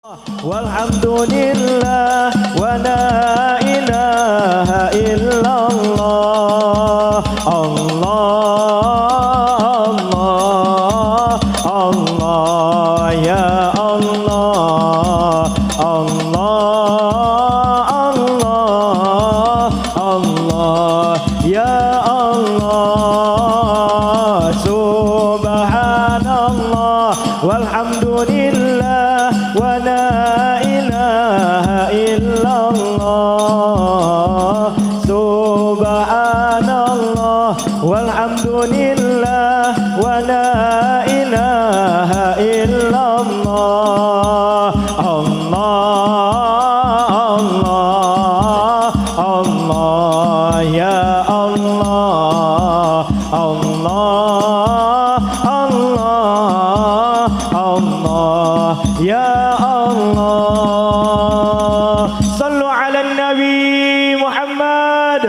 Walhamdulillah wa la ilaha illallah. Allah Allah Allah ya Allah. Allah Allah Allah ya Allah. Subhanallah walhamdulillah wa la ilaha illallah. Subhanallah walhamdulillah wa la ilaha illallah. Allah Allah Allah ya Allah. Allah Allah Allah ya Allah. Sallu ala Nabi Muhammad.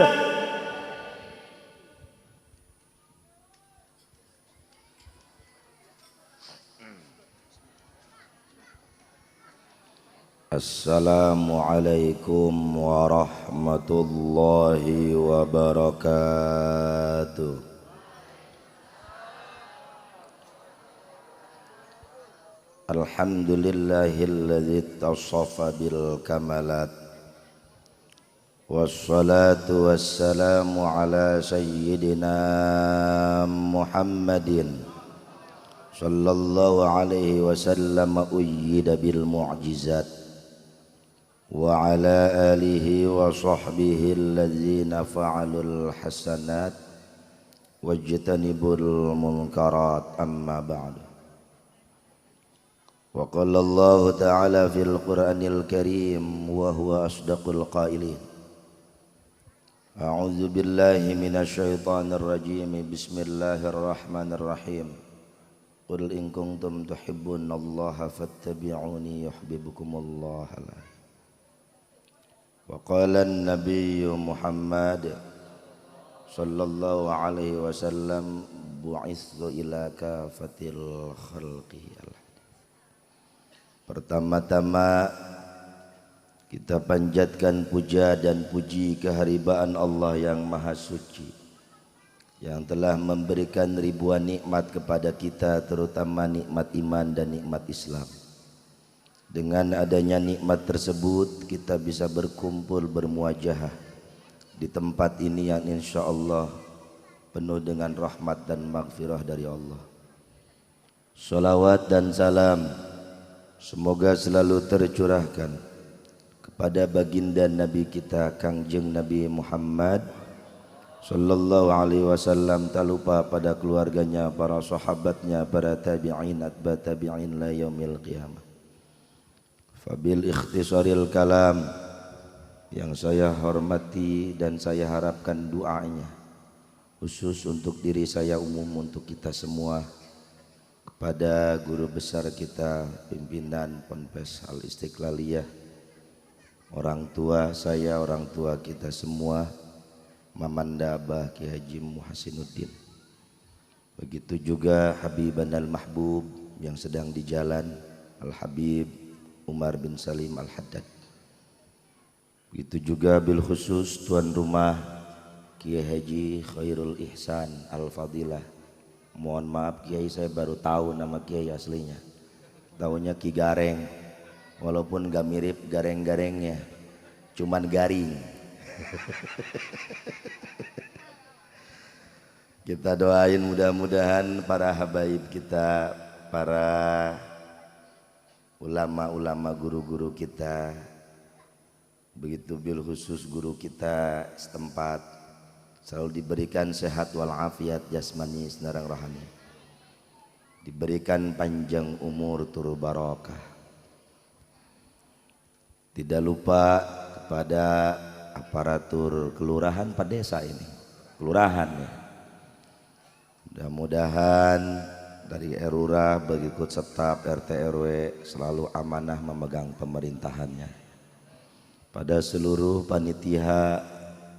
Assalamualaikum warahmatullahi wabarakatuh. Alhamdulillahilladzi tasaffa bil kamalat. Wassalatu wassalamu ala sayyidina Muhammadin sallallahu alaihi wasallam uyyida bil mu'jizat. Wa ala alihi wa sahbihi alladzina fa'alul hasanat wajtanibul munkarat, amma ba'du. Wa qala Allah ta'ala fil Qur'anil Karim wa huwa asdaqul qailin. A'udzu billahi minasy syaithanir rajim. Bismillahirrahmanirrahim. Qul in kuntum tuhibbunallaha fattabi'uni yuhibbukumullah. Wa qala an-nabiyyu Muhammad sallallahu alaihi wasallam bu'itsu ila kafatil khalqi. Pertama-tama kita panjatkan puja dan puji kehadiran Allah yang Maha Suci, yang telah memberikan ribuan nikmat kepada kita, terutama nikmat iman dan nikmat Islam. Dengan adanya nikmat tersebut kita bisa berkumpul bermuajahah di tempat ini yang insya Allah penuh dengan rahmat dan maghfirah dari Allah. Salawat dan salam semoga selalu tercurahkan kepada baginda Nabi kita Kangjeng Nabi Muhammad sallallahu alaihi wasallam, tak lupa pada keluarganya, para sahabatnya, para tabi'in, atba tabi'in la yaumil qiyamah. Fabil ikhtisaril kalam, yang saya hormati dan saya harapkan doanya khusus untuk diri saya, umum untuk kita semua, kepada guru besar kita, pimpinan Ponpes Al Istiqlaliyah, orang tua saya, orang tua kita semua, Mamanda Abah Ki Haji Muhasinuddin. Begitu juga Habiban Al-Mahbub yang sedang di jalan, Al-Habib Umar bin Salim Al-Haddad. Begitu juga bil khusus tuan rumah Kiai Haji Khairul Ihsan Al-Fadilah. Mohon maaf Kiai, saya baru tahu nama Kiai aslinya. Tahunya Ki Gareng, walaupun gak mirip gareng-garengnya, cuman garing. Kita doain mudah-mudahan para habaib kita, para ulama-ulama, guru-guru kita, begitu bil khusus guru kita setempat, selalu diberikan sehat walafiat jasmani senarang rohani, diberikan panjang umur turu barokah. Tidak lupa kepada aparatur kelurahan pada desa ini, kelurahan ya, mudah-mudahan dari RURA berikut staf RT RW selalu amanah memegang pemerintahannya. Pada seluruh panitia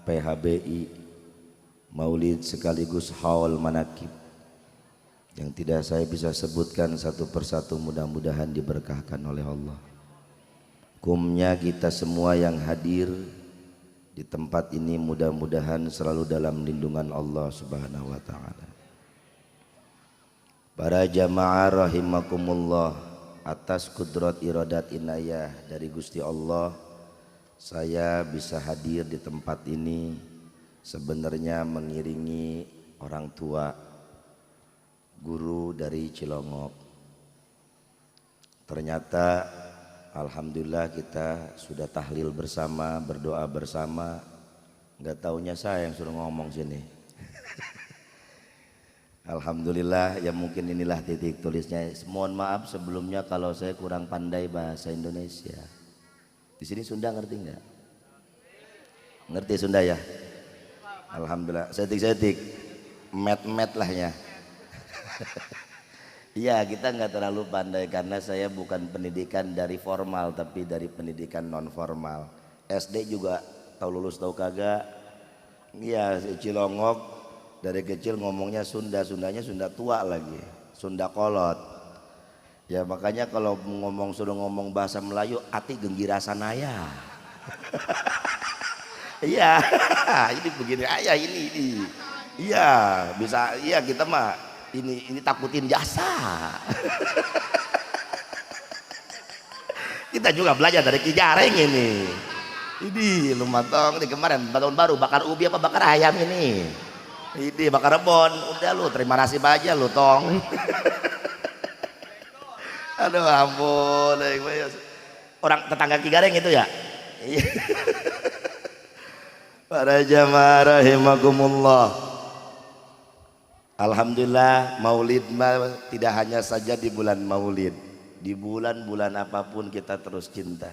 PHBI Maulid sekaligus haul manakib yang tidak saya bisa sebutkan satu persatu, mudah-mudahan diberkahkan oleh Allah. Hukumnya kita semua yang hadir di tempat ini mudah-mudahan selalu dalam lindungan Allah Subhanahu wa taala. Para jamaah rahimakumullah, atas kudrat iradat inayah dari Gusti Allah saya bisa hadir di tempat ini, sebenarnya mengiringi orang tua guru dari Cilongok. Ternyata alhamdulillah kita sudah tahlil bersama, berdoa bersama. Nggak taunya saya yang suruh ngomong sini. Alhamdulillah, ya mungkin inilah titik tulisnya. Mohon maaf sebelumnya kalau saya kurang pandai bahasa Indonesia. Di sini Sunda ngerti nggak? Ngerti Sunda ya? Alhamdulillah, setik-setik, met-met lah ya. Iya, kita nggak terlalu pandai karena saya bukan pendidikan dari formal tapi dari pendidikan non formal. SD juga tahu lulus tahu kagak. Iya, Cilongok dari kecil ngomongnya Sunda, Sundanya Sunda tua lagi, Sunda kolot. Ya makanya kalau suruh ngomong bahasa Melayu, ati genggira sanaya. Iya, ini begini ayah ini. Iya, bisa. Iya kita mah ini takutin jasa. Kita juga belajar dari Ki Jareng ini. Ini lumatong, ini kemarin tahun baru bakar ubi apa bakar ayam ini. Ini bakar rebon, udah lu terima nasib aja lu tong. Aduh ampun, orang tetangga Ki Gareng itu ya. Para jamaah rahimakumullah, alhamdulillah maulid tidak hanya saja di bulan maulid, di bulan-bulan apapun kita terus cinta.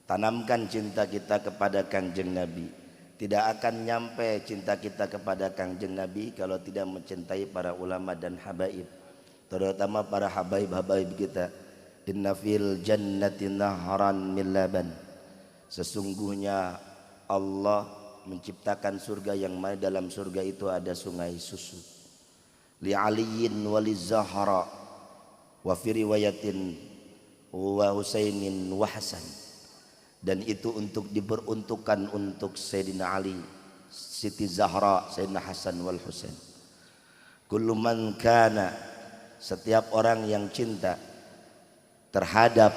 Tanamkan cinta kita kepada Kangjeng Nabi. Tidak akan nyampe cinta kita kepada Kangjeng Nabi kalau tidak mencintai para ulama dan habaib, terutama para habaib-habaib kita. Inna fil jannati nahran min laban. Sesungguhnya Allah menciptakan surga yang mana dalam surga itu ada sungai susu. Li aliyin wali zahra wa fi riwayatin wa Husainin wa Hasan. Dan itu untuk diperuntukkan untuk Sayyidina Ali, Siti Zahra, Sayyidina Hasan wal Husain. Kullu man kana, setiap orang yang cinta terhadap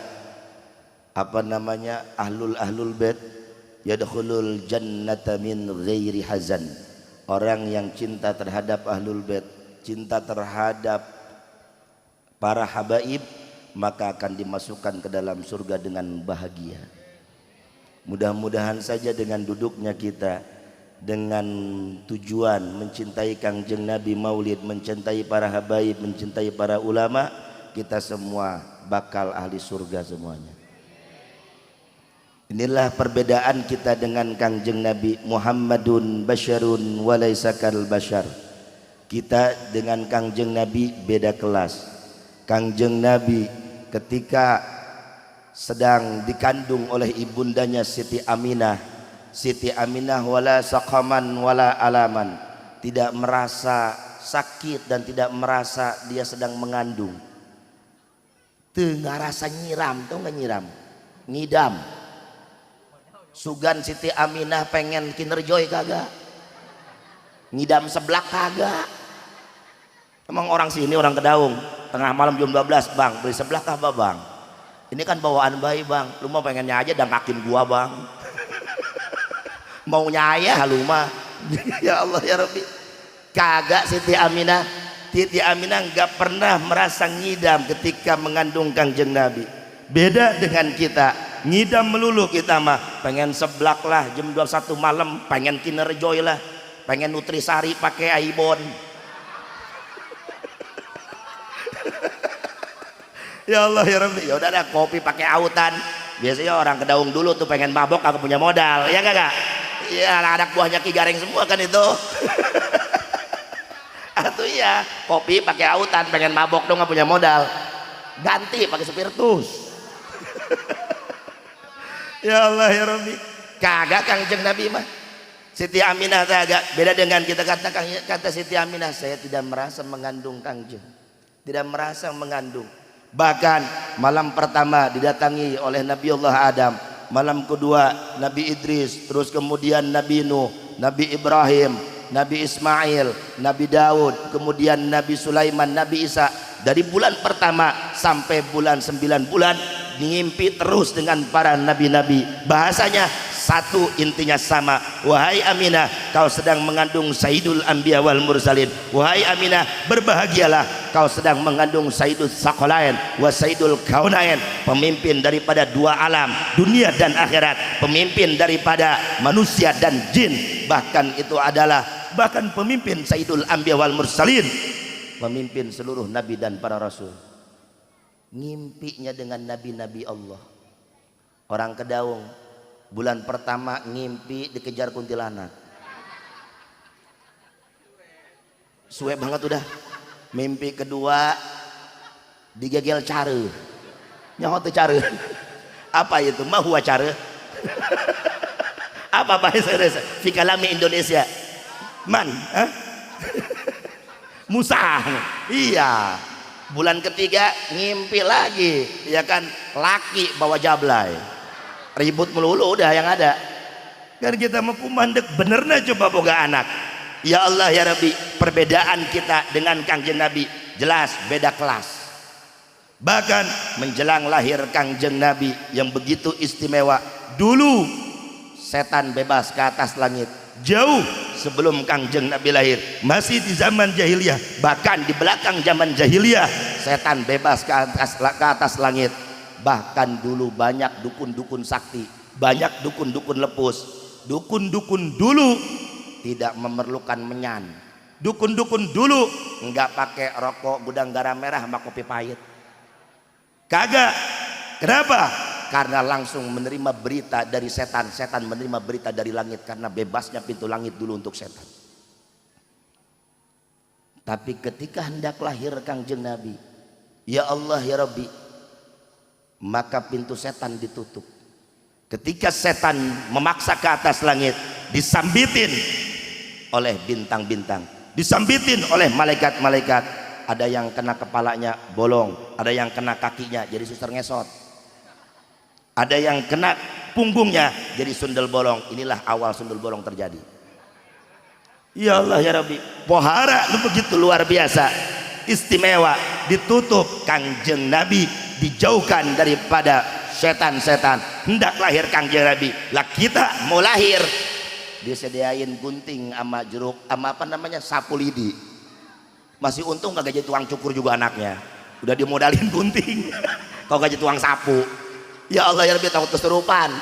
ahlul bait yadkhulul jannata min ghairi hazan. Orang yang cinta terhadap ahlul bait, cinta terhadap para habaib, maka akan dimasukkan ke dalam surga dengan bahagia. Mudah-mudahan saja dengan duduknya kita dengan tujuan mencintai Kangjeng Nabi, maulid, mencintai para habaib, mencintai para ulama, kita semua bakal ahli surga semuanya. Inilah perbedaan kita dengan Kangjeng Nabi. Muhammadun basyarun wa laisa kal bashar. Kita dengan Kangjeng Nabi beda kelas. Kangjeng Nabi ketika sedang dikandung oleh ibundanya Siti Aminah wala saqaman wala alaman, tidak merasa sakit dan tidak merasa dia sedang mengandung. Teu ngarasa nyiram, tau nggak nyiram? Ngidam. Sugan Siti Aminah pengen kinerjoy kagak? Ngidam seblak kagak? Emang orang sini orang Kedaung tengah malam jam 12, bang beli seblak apa bang? Ini kan bawaan bayi bang, lu mau pengennya aja dangkakin gua bang. Maunya ayah lu mah. Ya Allah ya Rabbi. Kagak Siti Aminah nggak pernah merasa ngidam ketika mengandung Kangjeng Nabi. Beda dengan kita, ngidam melulu kita mah. Pengen seblak lah jam 21 malam, pengen kinerjoy lah, pengen nutrisari pakai Aibon. Ya Allah ya Rabbi, ya udah ada kopi pakai autan. Biasanya orang Kedaung dulu tuh pengen mabok aku punya modal, ya kagak? Iya, anak buahnya Ki Gareng semua kan itu. Atau iya, kopi pakai autan, pengen mabok dong nggak punya modal. Ganti pakai spiritus. Ya Allah ya Rabbi. Kagak Kangjeng Nabi mah. Siti Aminah agak beda dengan kita, kata Siti Aminah, saya tidak merasa mengandung Kangjeng. Tidak merasa mengandung. Bahkan malam pertama didatangi oleh Nabi Allah Adam, malam kedua Nabi Idris, terus kemudian Nabi Nuh, Nabi Ibrahim, Nabi Ismail, Nabi Daud, kemudian Nabi Sulaiman, Nabi Isa. Dari bulan pertama sampai bulan 9 bulan ngimpi terus dengan para nabi-nabi. Bahasanya satu, intinya sama. Wahai Aminah, kau sedang mengandung Sayyidul Anbiya wal Mursalin. Wahai Aminah, berbahagialah, kau sedang mengandung Sayyidul Tsaqalain wa Sayyidul Kaunain, pemimpin daripada dua alam, dunia dan akhirat, pemimpin daripada manusia dan jin. Bahkan itu adalah pemimpin Sayyidul Anbiya wal Mursalin, pemimpin seluruh nabi dan para rasul. Ngimpinya dengan nabi-nabi Allah. Orang Kedaung bulan pertama ngimpi dikejar kuntilanak, suwe banget udah. Mimpi kedua digegel care, nyaho teu care. Apa itu? Mahua care. Apa bahasa Indonesia? Fikalami Indonesia. Man, Musa. Iya. Bulan ketiga ngimpi lagi, ya kan, laki bawa jablay. Ribut melulu udah yang ada. Kan kita mau kumandek benerna coba boga anak. Ya Allah ya Rabbi, perbedaan kita dengan Kangjeng Nabi jelas beda kelas. Bahkan menjelang lahir Kangjeng Nabi yang begitu istimewa, dulu setan bebas ke atas langit. Jauh sebelum Kangjeng Nabi lahir, masih di zaman jahiliyah, bahkan di belakang zaman jahiliyah, setan bebas ke atas langit. Bahkan dulu banyak dukun-dukun sakti, banyak dukun-dukun lepus. Dukun-dukun dulu tidak memerlukan menyan. Dukun-dukun dulu enggak pakai rokok gudang garam merah sama kopi pahit. Kagak. Kenapa? Karena langsung menerima berita dari setan. Setan menerima berita dari langit, karena bebasnya pintu langit dulu untuk setan. Tapi ketika hendak lahir Kangjeng Nabi, ya Allah ya Rabbi, maka pintu setan ditutup. Ketika setan memaksa ke atas langit, disambitin oleh bintang-bintang, disambitin oleh malaikat-malaikat. Ada yang kena kepalanya bolong, ada yang kena kakinya jadi suster ngesot, ada yang kena punggungnya jadi sundel bolong. Inilah awal sundel bolong terjadi. Ya Allah ya Rabbi, pohara lu begitu luar biasa, istimewa, ditutup. Kangjeng Nabi dijauhkan daripada setan-setan. Hendak lahir Kangjeng Nabi, lah kita mau lahir disediain gunting sama jeruk sama apa namanya, sapu lidi. Masih untung kagak jadi tukang cukur juga anaknya, udah dimodalin gunting. Kau gak jadi tukang sapu. Ya Allah ya Rabbi, takut kesurupan.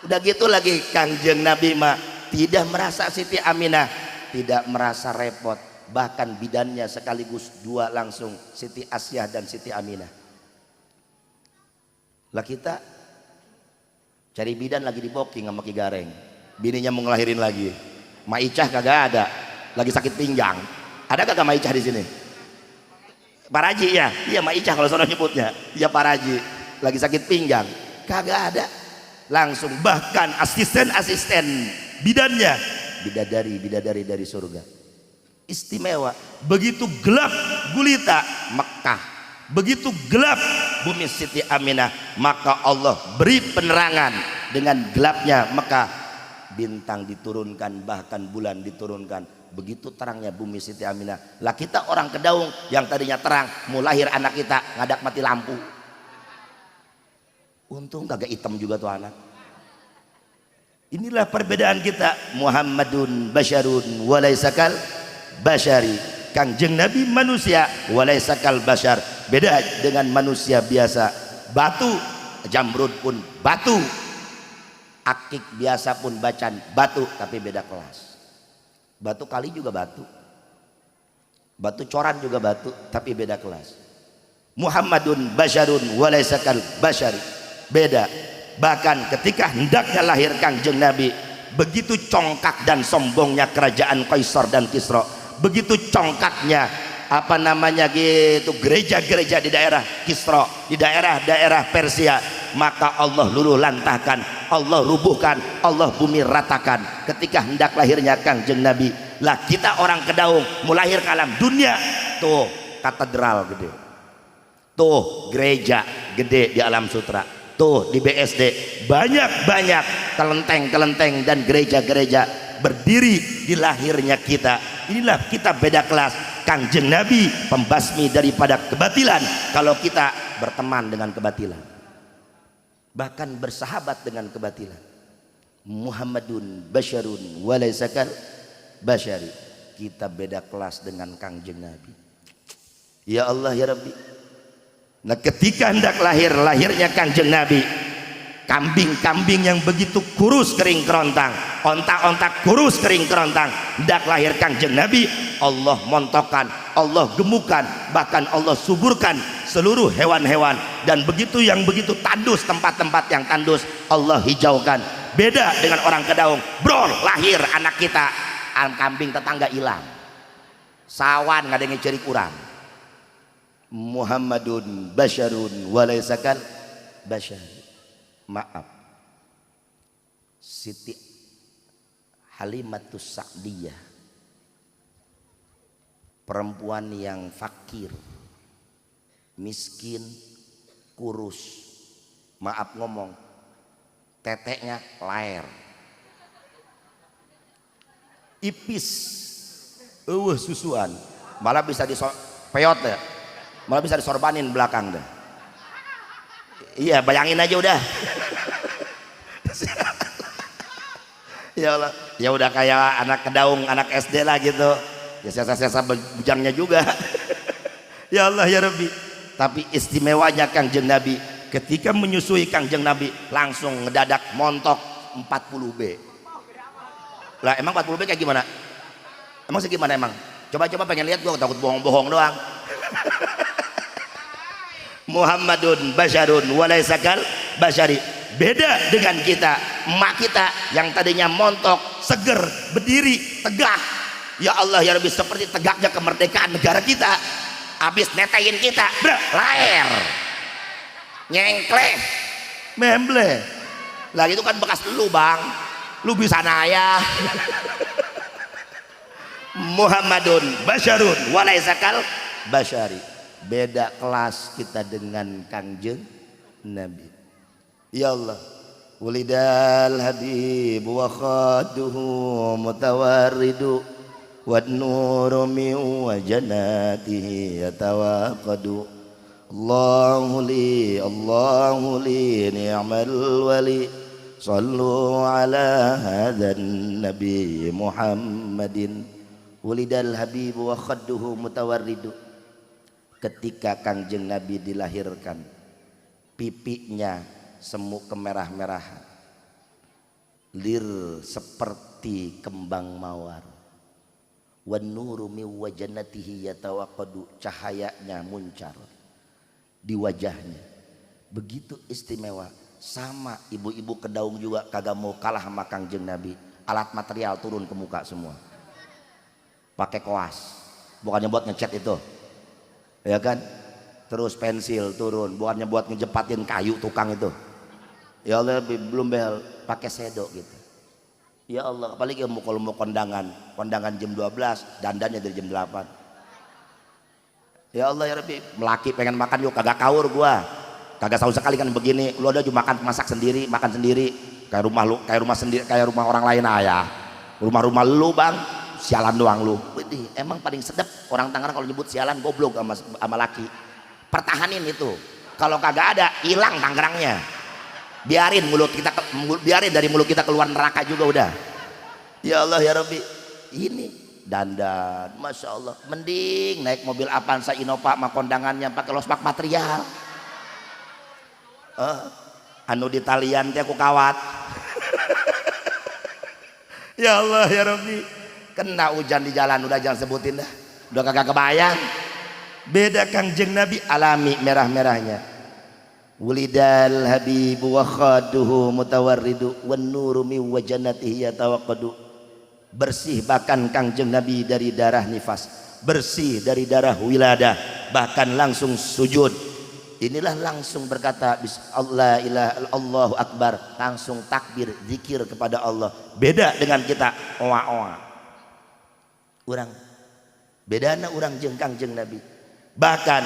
Udah gitu lagi Kangjeng Nabi mah tidak merasa Siti Aminah, tidak merasa repot. Bahkan bidannya sekaligus dua langsung, Siti Asyah dan Siti Aminah. Lah kita cari bidan lagi di booking sama Ki Gareng, bininya mau ngelahirin lagi. Maicah kagak ada, lagi sakit pinggang. Ada kagak Maicah di sini? Paraji ya, iya Maicah kalau sono nyebutnya. Iya Paraji, lagi sakit pinggang. Kagak ada. Langsung bahkan asisten-asisten bidannya bidadari dari surga. Istimewa. Begitu gelap gulita Mekah, begitu gelap bumi Siti Aminah, maka Allah beri penerangan dengan gelapnya Mekah. Bintang diturunkan, bahkan bulan diturunkan. Begitu terangnya bumi Siti Aminah. Lah kita orang Kedaung yang tadinya terang, mau lahir anak kita ngadak mati lampu. Untung kagak hitam juga tuh anak. Inilah perbedaan kita. Muhammadun basyarun walaisakal basyari. Kangjeng Nabi manusia walaisakal basyar. Beda dengan manusia biasa. Batu, jamrud pun batu, akik biasa pun bacan batu, tapi beda kelas. Batu kali juga batu, batu coran juga batu, tapi beda kelas. Muhammadun basyarun walaisakal basyari. Beda. Bahkan ketika hendaknya lahir Kangjeng Nabi, begitu congkak dan sombongnya kerajaan Kaisar dan Kisra, begitu congkaknya apa namanya gitu gereja-gereja di daerah Kisra, di daerah-daerah Persia, maka Allah luluh lantahkan, Allah rubuhkan, Allah bumi ratakan ketika hendak lahirnya Kangjeng Nabi. Lah kita orang Kedaung mau lahir ke alam dunia tuh katedral gede, Tuh gereja gede di Alam Sutra, tuh di BSD banyak-banyak kelenteng-kelenteng dan gereja-gereja berdiri di lahirnya kita. Inilah kita beda kelas. Kangjeng Nabi pembasmi daripada kebatilan. Kalau kita berteman dengan kebatilan, bahkan bersahabat dengan kebatilan. Muhammadun basyarun walaisakal basyari. Kita beda kelas dengan Kangjeng Nabi. Ya Allah ya Rabbi. Nah ketika hendak lahirnya Kangjeng Nabi, kambing-kambing yang begitu kurus kering kerontang, ontak-ontak kurus kering kerontang, hendak lahir Kangjeng Nabi, Allah montokkan, Allah gemukan, bahkan Allah suburkan seluruh hewan-hewan. Dan begitu yang begitu tandus, tempat-tempat yang tandus Allah hijaukan. Beda dengan orang Kedaung, bro, lahir anak kita, kambing tetangga hilang, sawan nggak ada yang cari kurang. Muhammadun basyarun walaisakal basyari. Maaf, Siti Halimatus Sa'diyah, perempuan yang fakir, miskin, kurus, maaf ngomong, teteknya laer, ipis, susuan, malah bisa dipeot ya, malah bisa disorbanin belakang deh. Iya, bayangin aja udah. Ya Allah, ya udah kayak anak Kedaung, anak SD lah gitu. Ya sesa-sesa bujangnya juga. Ya Allah ya Rabbi. Tapi istimewanya Kangjeng Nabi, ketika menyusui Kangjeng Nabi langsung ngedadak montok 40B. Lah emang 40B kayak gimana? Emang segimana emang? Coba-coba pengen lihat, gua takut bohong-bohong doang. Muhammadun basyarun walaisakal basyari. Beda dengan kita, emak kita yang tadinya montok, seger, berdiri, tegak. Ya Allah ya Rabbi, seperti tegaknya kemerdekaan negara kita. Habis netain kita, lahir nyengkleh, memble. Lah itu kan bekas lu bang, lu bisa naya. Muhammadun basyarun walaisakal basyari. Beda kelas kita dengan Kangjeng Nabi. Ya Allah, ulidal habib wa khaduhu mutawarridu wan nuru min wajanatihi yatawaqadu. Allahu li ni'mal wali, sallu ala hadzal nabi Muhammadin. Ulidal habib wa khaduhu mutawarridu. Ketika Kangjeng Nabi dilahirkan, pipinya semu kemerah-merahan, lir seperti kembang mawar, wan nuru min wajanatihi yatawaqqadu, cahayanya muncar di wajahnya, begitu istimewa. Sama ibu-ibu Kedaung juga kagak mau kalah sama Kangjeng Nabi. Alat material turun ke muka semua, pakai koas, bukannya buat ngecat itu, ya kan? Terus pensil turun, bukannya buat ngejepatin kayu tukang itu. Ya Allah, belum behel, pakai sedok gitu. Ya Allah, apalagi kalau mau kondangan jam 12, dandannya dari jam 8. Ya Allah ya Rabbi, melaki pengen makan yuk, kagak kaur gua, kagak tahu sekali kan begini. Lu ada cuma masak sendiri, makan sendiri, kayak rumah lu, kayak rumah sendiri, kayak rumah orang lain aja. Rumah-rumah lu bang, sialan doang lu. Widih, emang paling sedap orang Tangerang kalau nyebut sialan, goblok sama laki. Pertahanin itu, kalau kagak ada hilang Tangerangnya. Biarin dari mulut kita keluar neraka juga udah. Ya Allah ya Rabbi, ini dandan, masya Allah, mending naik mobil Avanza Innova sama kondangannya pakai losbak material. Anu di talian teh aku kawat. Ya Allah ya Rabbi, kena hujan di jalan udah, jangan sebutin dah, udah kagak kebayang. Beda Kangjeng Nabi alami merah-merahnya. Wulidal habibu wa khaduhu mutawarridu wan nuru min wajanatihi yatawaqqadu. Bersih bahkan Kangjeng Nabi dari darah nifas, bersih dari darah wiladah, bahkan langsung sujud. Inilah langsung berkata Allah ilaha Allahu akbar, langsung takbir zikir kepada Allah. Beda dengan kita oa-oa. Urang bedana urang jeung Kangjeng Nabi. Bahkan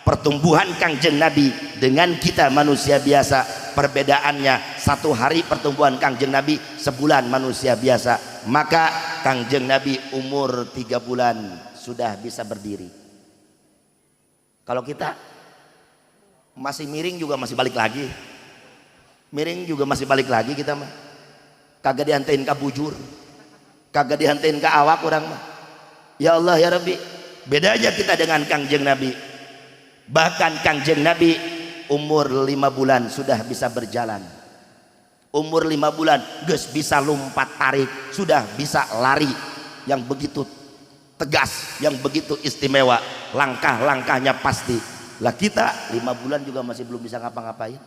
pertumbuhan Kangjeng Nabi dengan kita manusia biasa perbedaannya 1 hari pertumbuhan Kangjeng Nabi, sebulan manusia biasa. Maka Kangjeng Nabi umur 3 bulan sudah bisa berdiri. Kalau kita masih miring juga masih balik lagi, miring juga masih balik lagi kita mah. Kagak dihantain ke bujur, kagak dihantain ke awak orang mah. Ya Allah ya Rabbi, beda aja kita dengan Kangjeng Nabi. Bahkan Kangjeng Nabi umur 5 bulan sudah bisa berjalan. Umur 5 bulan geus bisa lompat tarik, sudah bisa lari yang begitu tegas, yang begitu istimewa, langkah-langkahnya pasti. Lah kita 5 bulan juga masih belum bisa ngapa-ngapain.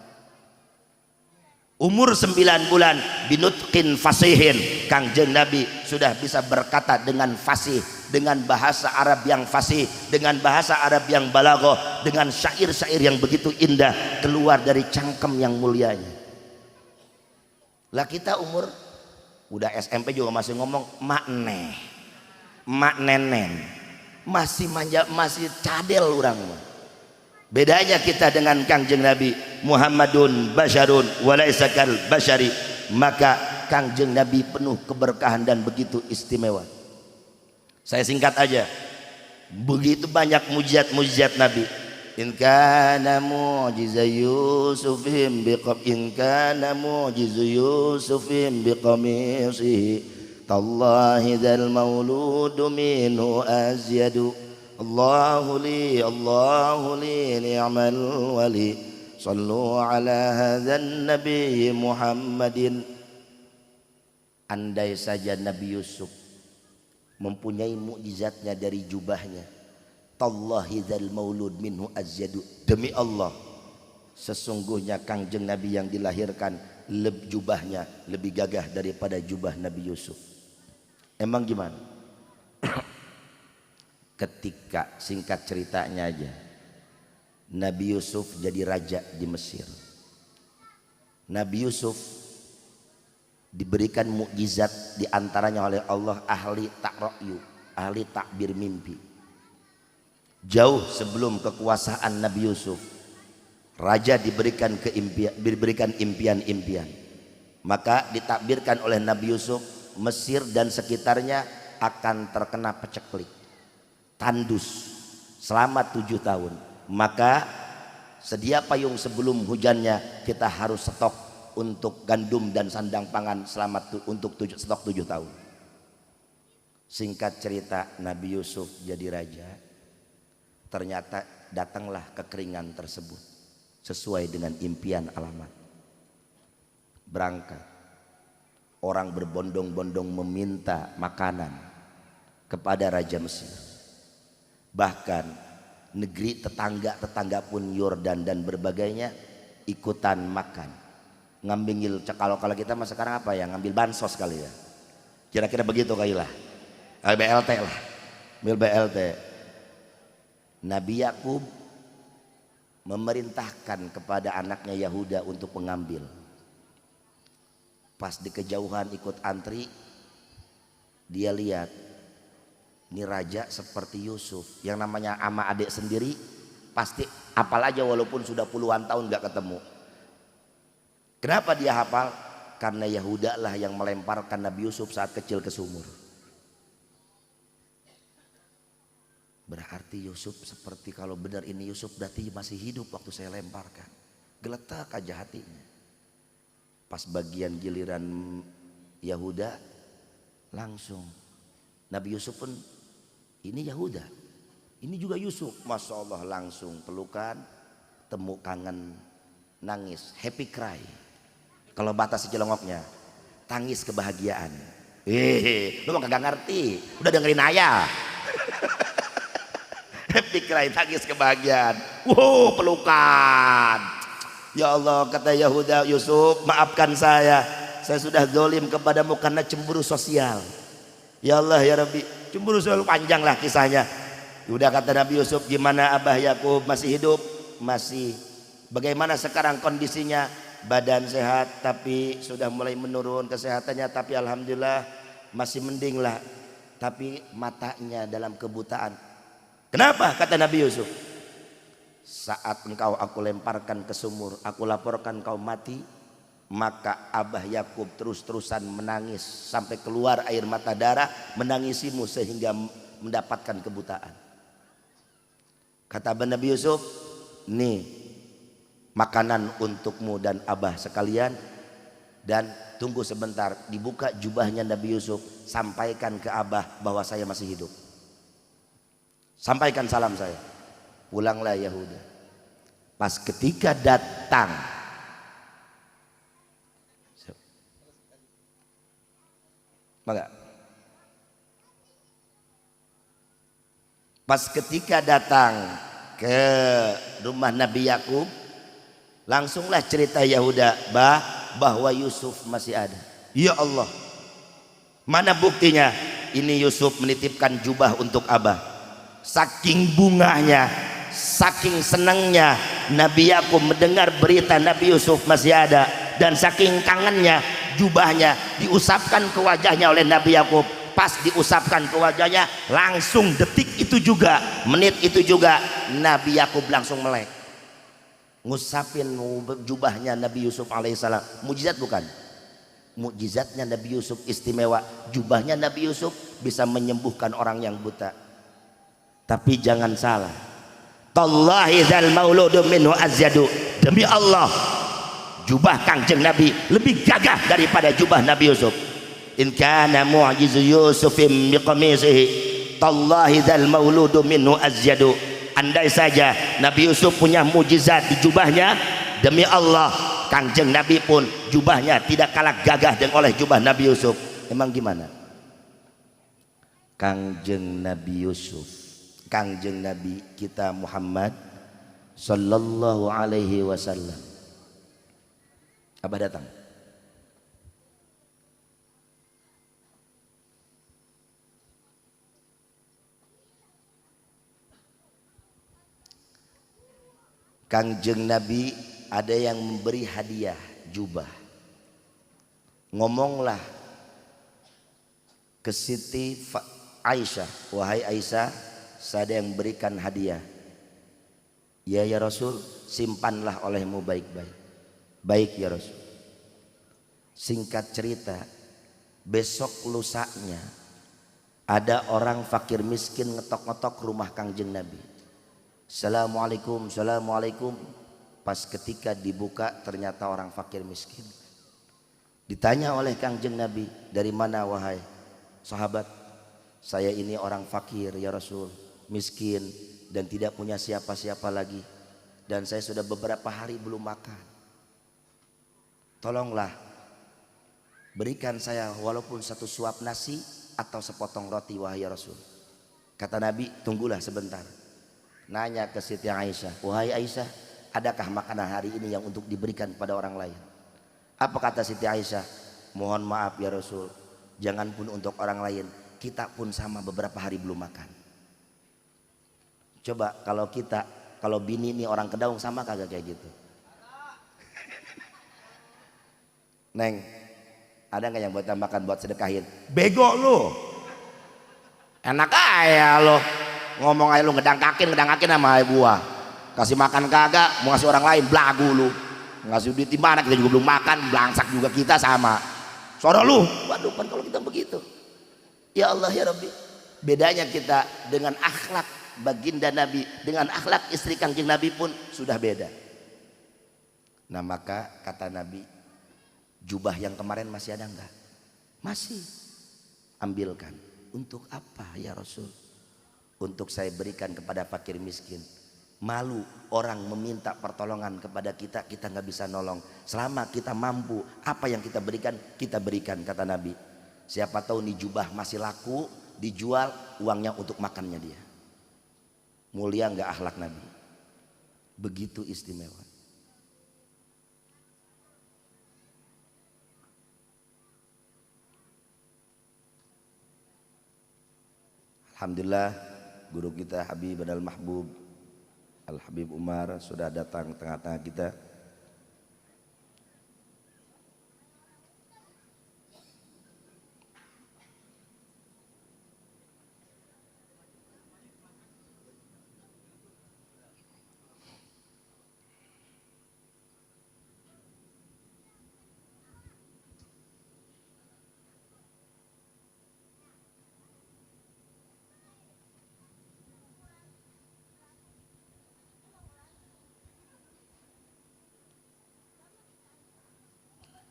Umur 9 bulan binutqin fasihin, Kangjeng Nabi sudah bisa berkata dengan fasih, dengan bahasa Arab yang fasih, dengan bahasa Arab yang balaghah, dengan syair-syair yang begitu indah keluar dari cangkem yang mulianya. Lah kita umur udah SMP juga masih ngomong makneh, mak nenen, masih manja, masih cadel orang. Bedanya kita dengan Kangjeng Nabi, Muhammadun basyarun walaysa kal basyari, maka Kangjeng Nabi penuh keberkahan dan begitu istimewa. Saya singkat aja, begitu banyak mujizat-mujizat Nabi. In kana mu'jiza Yusufim biqam, in kana mu'jizu Yusufim biqamisihi tallahi dzal mauludu minhu azyadu. Allahu li ni'mal wali, sallu ala hadzal nabi Muhammadin. Andai saja Nabi Yusuf mempunyai mukjizatnya dari jubahnya, tallahi dzal maulud minhu azyadu, demi Allah sesungguhnya Kangjeng Nabi yang dilahirkan jubahnya lebih gagah daripada jubah Nabi Yusuf. Emang gimana? Ketika, singkat ceritanya aja, Nabi Yusuf jadi raja di Mesir. Nabi Yusuf diberikan mukjizat diantaranya oleh Allah ahli ta'ra'yu, ahli takbir mimpi. Jauh sebelum kekuasaan Nabi Yusuf, raja diberikan impian-impian. Maka ditakbirkan oleh Nabi Yusuf, Mesir dan sekitarnya akan terkena peceklik, tandus selama 7 tahun. Maka sedia payung sebelum hujannya, kita harus stok untuk gandum dan sandang pangan selama untuk stok 7 tahun. Singkat cerita, Nabi Yusuf jadi raja. Ternyata datanglah kekeringan tersebut sesuai dengan impian alamat. Berangkat, orang berbondong-bondong meminta makanan kepada Raja Mesir. Bahkan negeri tetangga pun Yordan dan berbagainya ikutan makan. Ngambil, kalau kita mah sekarang apa ya, ngambil bansos kali ya, kira-kira begitu kali lah, BLT lah, ambil BLT. Nabi Yakub memerintahkan kepada anaknya Yahuda untuk mengambil. Pas di kejauhan ikut antri, dia lihat ini raja seperti Yusuf, yang namanya ama adik sendiri pasti hafal aja walaupun sudah puluhan tahun gak ketemu. Kenapa dia hafal? Karena Yahuda lah yang melemparkan Nabi Yusuf saat kecil ke sumur. Berarti Yusuf seperti, kalau benar ini Yusuf berarti masih hidup waktu saya lemparkan. Geletak aja hatinya. Pas bagian giliran Yahuda, langsung Nabi Yusuf pun, ini Yahuda, ini juga Yusuf, Masya Allah, langsung pelukan, temu kangen, nangis, happy cry. Kalau bahasa Cilongoknya, tangis kebahagiaan. Lu mah kagak ngerti, udah dengerin ayah. Happy cry, tangis kebahagiaan. Wow, pelukan. Ya Allah, kata Yahuda, Yusuf, maafkan saya sudah zalim kepadamu karena cemburu sosial. Ya Allah ya Rabbi, cemburu sosial, panjang lah kisahnya. Udah kata Nabi Yusuf, gimana Abah Yakub, masih hidup? Masih. Bagaimana sekarang kondisinya? Badan sehat tapi sudah mulai menurun kesehatannya, tapi alhamdulillah masih mending lah. Tapi matanya dalam kebutaan. Kenapa? Kata Nabi Yusuf, saat engkau aku lemparkan ke sumur, aku laporkan kau mati. Maka Abah Yakub terus-terusan menangis sampai keluar air mata darah menangisimu sehingga mendapatkan kebutaan. Kata Nabi Yusuf, nih makanan untukmu dan Abah sekalian, dan tunggu sebentar, dibuka jubahnya Nabi Yusuf, sampaikan ke Abah bahwa saya masih hidup, sampaikan salam saya. Pulanglah Yahuda. Pas ketika datang maka pas ketika datang ke rumah Nabi Yakub, langsunglah cerita Yahuda bahwa Yusuf masih ada. Ya Allah, mana buktinya? Ini Yusuf menitipkan jubah untuk Abah. Saking bunganya, saking senangnya Nabi Yakub mendengar berita Nabi Yusuf masih ada, dan saking kangennya jubahnya diusapkan ke wajahnya oleh Nabi Yakub. Pas diusapkan ke wajahnya, langsung detik itu juga, menit itu juga, Nabi Yakub langsung melek ngusapin jubahnya Nabi Yusuf alaihissalam. Mujizat bukan? Mujizatnya Nabi Yusuf istimewa. Jubahnya Nabi Yusuf bisa menyembuhkan orang yang buta. Tapi jangan salah, tallahi dzal mauludu minhu azyadu, demi Allah jubah Kangjeng Nabi lebih gagah daripada jubah Nabi Yusuf. In kana mu'jizu Yusufim biqamisihi tallahi dzal mauludu minhu azyadu. Andai saja Nabi Yusuf punya mujizat di jubahnya, demi Allah Kangjeng Nabi pun jubahnya tidak kalah gagah dengan oleh jubah Nabi Yusuf. Emang gimana? Kangjeng Nabi Yusuf, Kangjeng Nabi kita Muhammad sallallahu alaihi wasallam. Abah datang. Kangjeng Nabi ada yang memberi hadiah jubah. Ngomonglah ke Siti Aisyah, wahai Aisyah, saya ada yang berikan hadiah. Ya Rasul, simpanlah olehmu baik-baik. Baik ya Rasul. Singkat cerita, besok lusanya ada orang fakir miskin ngetok-ngetok rumah Kangjeng Nabi. Assalamualaikum, assalamualaikum. Pas ketika dibuka ternyata orang fakir miskin. Ditanya oleh Kangjeng Nabi, dari mana wahai sahabat? Saya ini orang fakir ya Rasul, miskin dan tidak punya siapa-siapa lagi, dan saya sudah beberapa hari belum makan. Tolonglah berikan saya walaupun satu suap nasi atau sepotong roti wahai Rasul. Kata Nabi, tunggulah sebentar. Nanya ke Siti Aisyah, wahai Aisyah, adakah makanan hari ini yang untuk diberikan pada orang lain? Apa kata Siti Aisyah? Mohon maaf ya Rasul, jangan pun untuk orang lain, kita pun sama beberapa hari belum makan. Coba kalau bini ini orang Kedaung sama kagak kayak gitu? Neng, ada nggak yang buat makan buat sedekahin? Bego lu, enak aja lo ngomong aja lu ngedangkakin sama gua, kasih makan kagak, mau ngasih orang lain belagu lu, ngasih duit di mana, kita juga belum makan, belangsak juga kita sama. Soro lu, waduh kan kalau kita begitu. Ya Allah ya Rabbi, bedanya kita dengan akhlak baginda Nabi, dengan akhlak istri Kangjeng Nabi pun sudah beda. Nah maka kata Nabi, jubah yang kemarin masih ada enggak? Masih. Ambilkan. Untuk apa ya Rasul? Untuk saya berikan kepada fakir miskin. Malu orang meminta pertolongan kepada kita, kita nggak bisa nolong. Selama kita mampu, apa yang kita berikan kata Nabi. Siapa tahu nih jubah masih laku, dijual, uangnya untuk makannya dia. Mulia nggak akhlak Nabi? Begitu istimewa. Alhamdulillah, guru kita Habib Al Mahbub Al Habib Umar sudah datang tengah-tengah kita.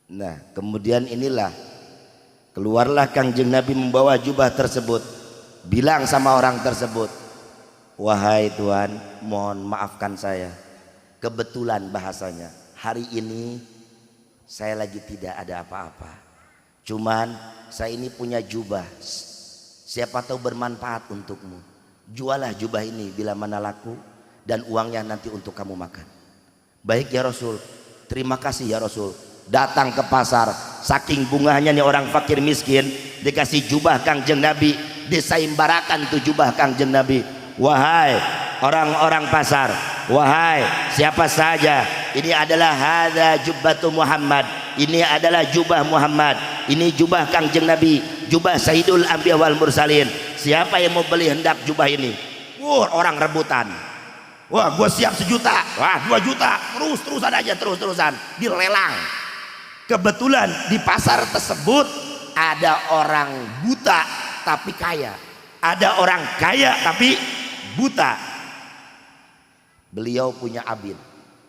Nah kemudian inilah keluarlah Kangjeng Nabi membawa jubah tersebut, bilang sama orang tersebut, wahai Tuan, mohon maafkan saya, kebetulan bahasanya hari ini saya lagi tidak ada apa-apa, cuman saya ini punya jubah, siapa tahu bermanfaat untukmu, jualah jubah ini bila mana laku dan uangnya nanti untuk kamu makan. Baik ya Rasul, terima kasih ya Rasul. Datang ke pasar, saking bungahnya nih orang fakir miskin, dikasih jubah Kangjeng Nabi, disaimbarakan tuh jubah Kangjeng Nabi. Wahai orang-orang pasar, wahai siapa saja, ini adalah hadza jubbatu Muhammad, ini adalah jubah Muhammad, ini jubah Kangjeng Nabi, jubah Sayyidul Anbiya wal Mursalin. Siapa yang mau beli hendak jubah ini? Orang rebutan. Wah, gue siap 1 juta, wah 2 juta, terus-terusan aja, terus-terusan dilelang. Kebetulan di pasar tersebut ada orang buta tapi kaya, ada orang kaya tapi buta. Beliau punya abid,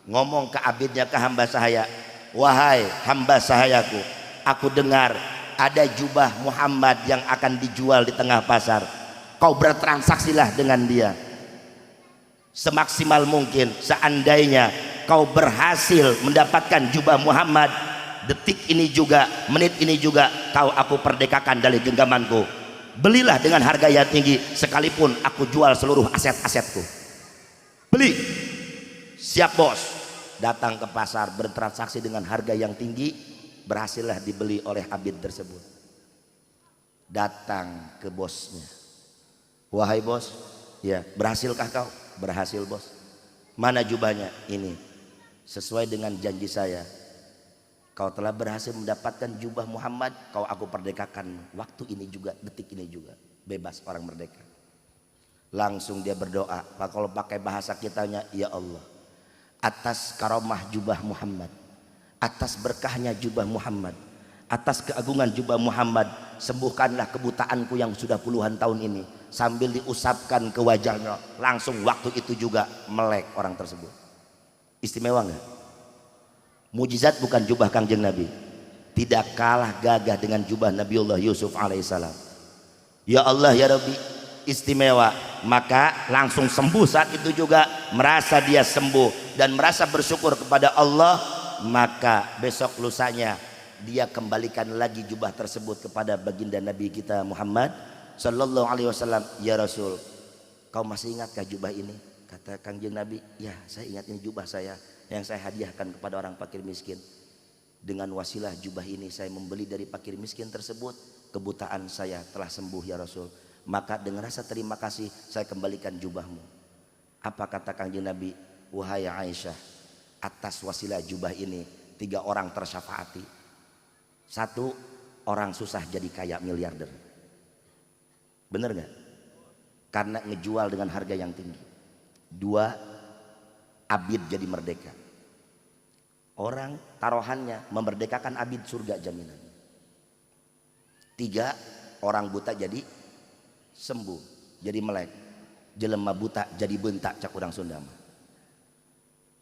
ngomong ke abidnya, ke hamba sahaya, wahai hamba sahayaku, aku dengar ada jubah Muhammad yang akan dijual di tengah pasar, kau bertransaksilah dengan dia semaksimal mungkin. Seandainya kau berhasil mendapatkan jubah Muhammad, detik ini juga, menit ini juga aku perdekakan dari genggamanku. Belilah dengan harga yang tinggi, sekalipun aku jual seluruh aset-asetku. Beli. Siap bos. Datang ke pasar, bertransaksi dengan harga yang tinggi, berhasillah dibeli oleh abid tersebut. Datang ke bosnya, wahai bos, ya berhasilkah kau? Berhasil bos. Mana jubahnya? Ini. Sesuai dengan janji saya, kau telah berhasil mendapatkan jubah Muhammad, aku perdekakan waktu ini juga, detik ini juga, bebas orang merdeka. Langsung dia berdoa, kalau pakai bahasa kitanya, ya Allah, atas karomah jubah Muhammad, atas berkahnya jubah Muhammad, atas keagungan jubah Muhammad, sembuhkanlah kebutaanku yang sudah puluhan tahun ini. Sambil diusapkan ke wajahnya, langsung waktu itu juga melek orang tersebut. Istimewa nggak? Mujizat bukan jubah Kangjeng Nabi, tidak kalah gagah dengan jubah Nabiullah Yusuf alaihissalam. Ya Allah ya Rabbi, istimewa. Maka langsung sembuh saat itu juga, merasa dia sembuh dan merasa bersyukur kepada Allah. Maka besok lusanya dia kembalikan lagi jubah tersebut kepada baginda Nabi kita Muhammad Sallallahu Alaihi Wasallam. Ya Rasul, kau masih ingatkah jubah ini? Kata Kangjeng Nabi, ya saya ingat, ini jubah saya yang saya hadiahkan kepada orang fakir miskin. Dengan wasilah jubah ini saya membeli dari fakir miskin tersebut, kebutaan saya telah sembuh ya Rasul. Maka dengan rasa terima kasih saya kembalikan jubahmu. Apa kata Kangjeng Nabi? Wahai Aisyah, atas wasilah jubah ini 3 orang tersyafaati. 1, orang susah jadi kaya miliarder. Bener gak? Karena ngejual dengan harga yang tinggi. 2, abid jadi merdeka. Orang taruhannya memerdekakan abid, surga jaminan. 3, orang buta jadi sembuh, jadi melek. Jelema buta jadi bentak, cak urang Sunda.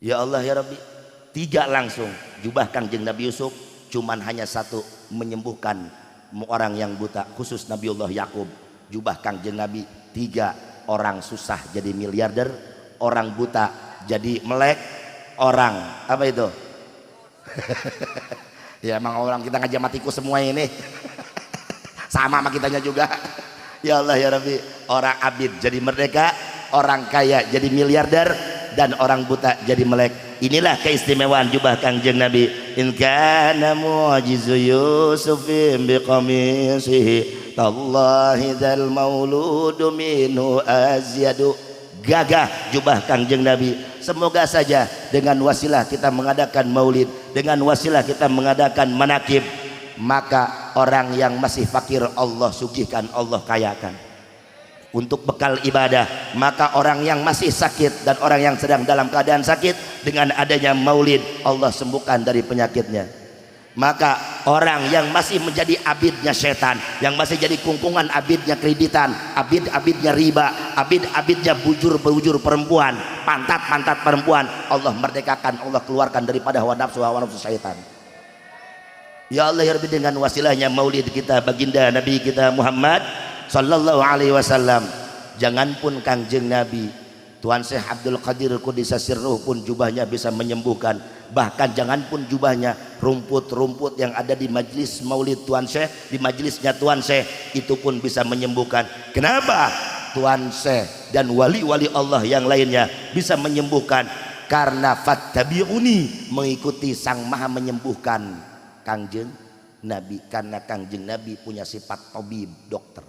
Ya Allah ya Rabbi, 3 langsung jubah Kangjeng Nabi Yusuf. Cuman hanya 1 menyembuhkan orang yang buta, khusus Nabiullah Yakub. Jubah Kangjeng Nabi 3, orang susah jadi miliarder, orang buta jadi melek, orang apa itu? Ya emang orang kita ngajak matiku semua ini. Sama sama kitanya juga. Ya Allah ya Rabbi, orang abid jadi merdeka, orang kaya jadi miliarder, dan orang buta jadi melek. Inilah keistimewaan jubah Kangjeng Nabi. In kana mu'jizu Yusufin biqamisihi tallahi dzal mauludu minhu azyadu. Gagah jubah Kangjeng Nabi. Semoga saja dengan wasilah kita mengadakan maulid, dengan wasilah kita mengadakan manakib, maka orang yang masih fakir Allah sugihkan, Allah kayakan untuk bekal ibadah. Maka orang yang masih sakit dan orang yang sedang dalam keadaan sakit, dengan adanya maulid Allah sembuhkan dari penyakitnya. Maka orang yang masih menjadi abidnya setan, yang masih jadi kungkungan abidnya kreditan, abidnya riba, abidnya bujur perempuan, pantat perempuan, Allah merdekakan, Allah keluarkan daripada hawa nafsu syaitan. Ya Allah ya Rabbi, dengan wasilahnya maulid kita baginda Nabi kita Muhammad sallallahu alaihi wasallam, jangan pun Kangjeng Nabi Tuan Syekh Abdul Qadir Qudisa Sirruh pun jubahnya bisa menyembuhkan, bahkan jangan pun jubahnya, rumput-rumput yang ada di majlis maulid Tuan Syekh, di majlisnya Tuan Syekh itu pun bisa menyembuhkan. Kenapa Tuan Syekh dan wali-wali Allah yang lainnya bisa menyembuhkan? Karena fattabi'uni, mengikuti sang maha menyembuhkan Kangjeng Nabi, karena Kangjeng Nabi punya sifat tabib, dokter.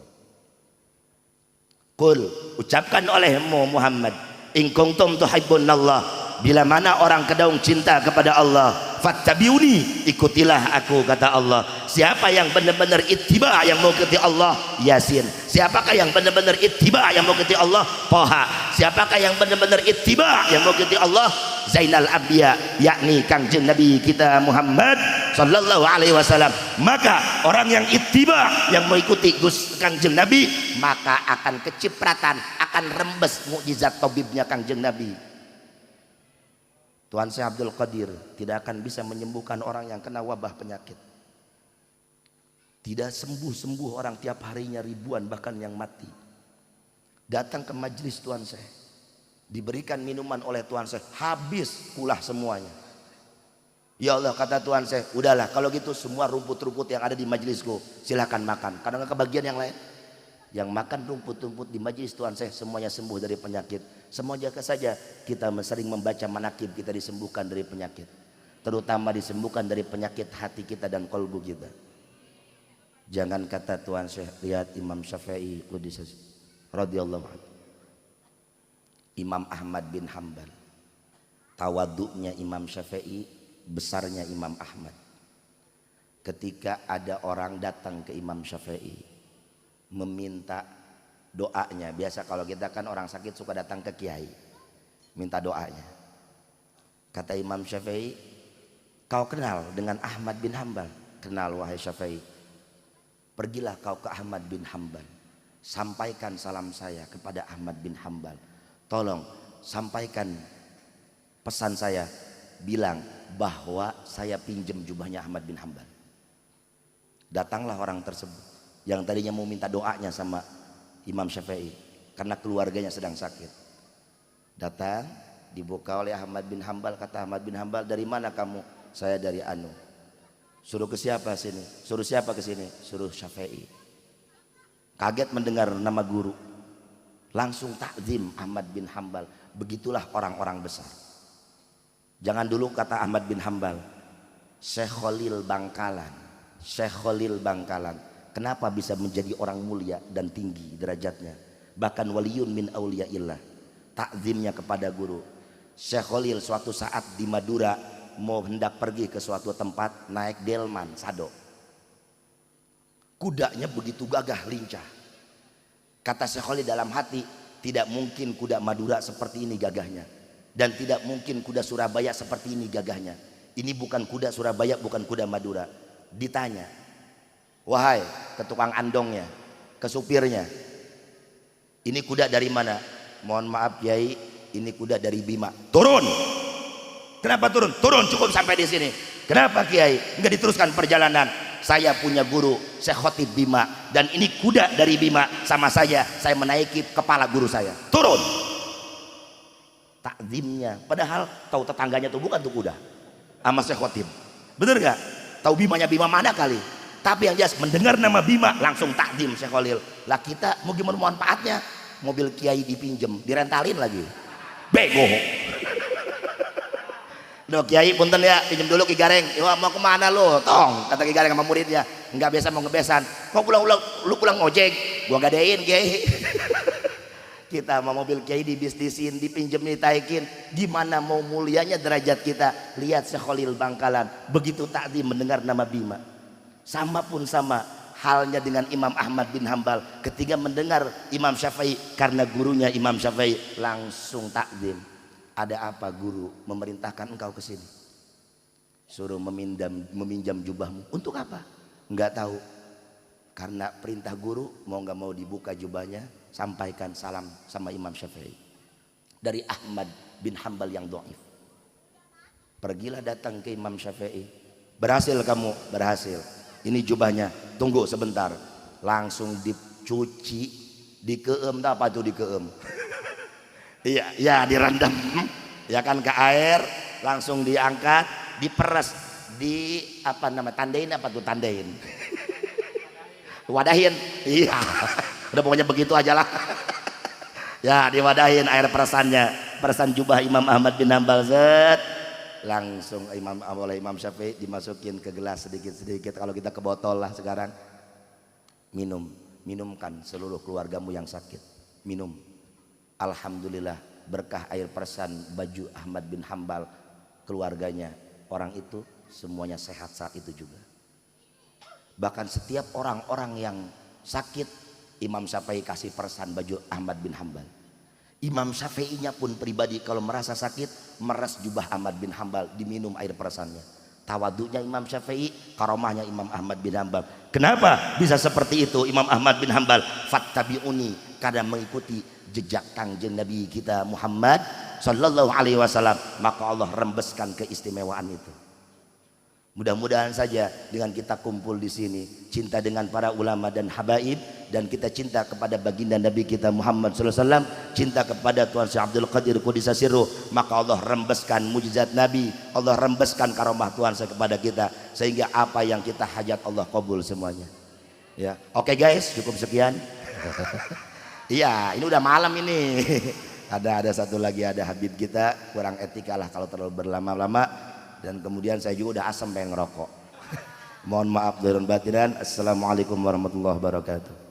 Qul, ucapkan olehmu Muhammad, in kuntum tuhibbunallah, bila mana orang kedaung cinta kepada Allah, fattabi'uni, ikutilah aku, kata Allah. Siapa yang benar-benar ittiba, yang mau ikuti Allah, Yasin. Siapakah yang benar-benar ittiba, yang mau ikuti Allah, Thaha. Siapakah yang benar-benar ittiba, yang mau ikuti Allah, Zainal Abdiya, yakni Kangjeng Nabi kita Muhammad sallallahu alaihi wasallam. Maka orang yang ittiba, yang mengikuti Kangjeng Nabi, maka akan kecipratan, akan rembes mukjizat tabibnya Kangjeng Nabi. Tuan Syekh Abdul Qadir tidak akan bisa menyembuhkan orang yang kena wabah penyakit. Tidak sembuh-sembuh orang, tiap harinya ribuan bahkan yang mati. Datang ke majelis Tuan Syekh, diberikan minuman oleh Tuan Syekh, habis kulah semuanya. Ya Allah, kata Tuan Syekh, udahlah kalau gitu semua rumput-rumput yang ada di majelisku silahkan makan, karena nggak kebagian yang lain. Yang makan rumput-rumput di majelis Tuan Syekh semuanya sembuh dari penyakit. Semoga saja kita sering membaca manakib, kita disembuhkan dari penyakit, terutama disembuhkan dari penyakit hati kita dan kolbu kita. Jangan kata Tuan Syekh, lihat Imam Syafi'i radhiyallahu anhu, Imam Ahmad bin Hambal, tawaduknya Imam Syafi'i, besarnya Imam Ahmad. Ketika ada orang datang ke Imam Syafi'i meminta doanya, biasa kalau kita kan orang sakit suka datang ke kiai minta doanya. Kata Imam Syafi'i, kau kenal dengan Ahmad bin Hambal? Kenal wahai Syafi'i. Pergilah kau ke Ahmad bin Hambal, sampaikan salam saya kepada Ahmad bin Hambal, tolong sampaikan pesan saya, bilang bahwa saya pinjam jubahnya Ahmad bin Hambal. Datanglah orang tersebut yang tadinya mau minta doanya sama Imam Syafi'i karena keluarganya sedang sakit. Datang, dibuka oleh Ahmad bin Hambal. Kata Ahmad bin Hambal, dari mana kamu? Saya dari Anu. Suruh ke siapa sini? Suruh siapa ke sini? Suruh Syafi'i. Kaget mendengar nama guru, langsung takzim Ahmad bin Hambal. Begitulah orang-orang besar. Jangan dulu kata Ahmad bin Hambal, Syekh Khalil Bangkalan. Syekh Khalil Bangkalan kenapa bisa menjadi orang mulia dan tinggi derajatnya, bahkan waliyun min auliyaillah, takzimnya kepada guru. Syekh Khalil suatu saat di Madura mau hendak pergi ke suatu tempat, naik delman sado, kudanya begitu gagah lincah. Kata Syekh Khalil dalam hati, tidak mungkin kuda Madura seperti ini gagahnya, dan tidak mungkin kuda Surabaya seperti ini gagahnya. Ini bukan kuda Surabaya, bukan kuda Madura. Ditanya, wahai ke tukang andongnya, ke supirnya, ini kuda dari mana? Mohon maaf Kiai, ini kuda dari Bima. Turun. Kenapa turun? Turun, cukup sampai di sini. Kenapa Kiai? Enggak diteruskan perjalanan. Saya punya guru Syekh Khotib Bima, dan ini kuda dari Bima sama saya menaiki kepala guru saya. Turun. Takzimnya, padahal tahu tetangganya tuh bukan tuh kuda sama Syekh Khotib. Bener gak? Tahu Bimanya Bima mana kali, tapi yang jelas mendengar nama Bima langsung takdim Syekh Khalil. Lah kita mau gimana manfaatnya? Mobil Kiai dipinjem, direntalin lagi, bego. Duh Kiai punten ya, pinjem dulu Ki Gareng. Ya, mau kemana lo? Tong, kata Ki Gareng sama muridnya, nggak biasa mau ngebesan. Mau pulang ojek, gua gadein Kiai. Kita mau mobil Kiai dibisnisin, dipinjem, ditaikin, gimana mau mulianya derajat kita. Lihat Syekh Khalil Bangkalan begitu takdim mendengar nama Bima. Sama pun sama halnya dengan Imam Ahmad bin Hambal ketika mendengar Imam Syafi'i, karena gurunya Imam Syafi'i langsung takdim. Ada apa guru memerintahkan engkau ke sini? Suruh meminjam jubahmu. Untuk apa? Enggak tahu. Karena perintah guru, mau nggak mau dibuka jubahnya, sampaikan salam sama Imam Syafi'i dari Ahmad bin Hambal yang dhaif. Pergilah datang ke Imam Syafi'i, Berhasil kamu, berhasil. Ini jubahnya, tunggu sebentar. Langsung dicuci, dikeem, apa tuh dikeem? Iya, ya direndam, ya kan ke air, langsung diangkat, diperes, di apa nama tandain apa tuh tandain? Wadahin, iya, udah pokoknya begitu aja lah. Ya diwadahin air peresannya, peresan jubah Imam Ahmad bin Hanbal zat. Langsung oleh Imam Syafi'i dimasukin ke gelas sedikit-sedikit. Kalau kita ke botol lah sekarang, minumkan seluruh keluargamu yang sakit, minum. Alhamdulillah berkah air peresan baju Ahmad bin Hanbal, keluarganya orang itu semuanya sehat saat itu juga. Bahkan setiap orang-orang yang sakit, Imam Syafi'i kasih peresan baju Ahmad bin Hanbal. Imam Syafi'inya pun pribadi kalau merasa sakit, meres jubah Ahmad bin Hanbal, diminum air peresannya. Tawadunya Imam Syafi'i, karomahnya Imam Ahmad bin Hanbal. Kenapa bisa seperti itu Imam Ahmad bin Hanbal? Fattabi'uni, karena mengikuti jejak kangjeng Nabi kita Muhammad sallallahu alaihi wasallam, maka Allah rembeskan keistimewaan itu. Mudah-mudahan saja dengan kita kumpul di sini, cinta dengan para ulama dan habaib, dan kita cinta kepada baginda Nabi kita Muhammad sallallahu alaihi wasallam, cinta kepada Tuhan Syekh Abdul Qadir Qudisa Sirruh, maka Allah rembeskan mujizat Nabi, Allah rembeskan karomah Tuhan kepada kita, sehingga apa yang kita hajat Allah kabul semuanya. Ya, oke guys, cukup sekian. Iya, ini udah malam ini. Ada satu lagi, ada Habib kita, kurang etika lah kalau terlalu berlama-lama. Dan kemudian saya juga udah asam pengen ngerokok. Mohon maaf lahir dan batinan. Assalamualaikum warahmatullahi wabarakatuh.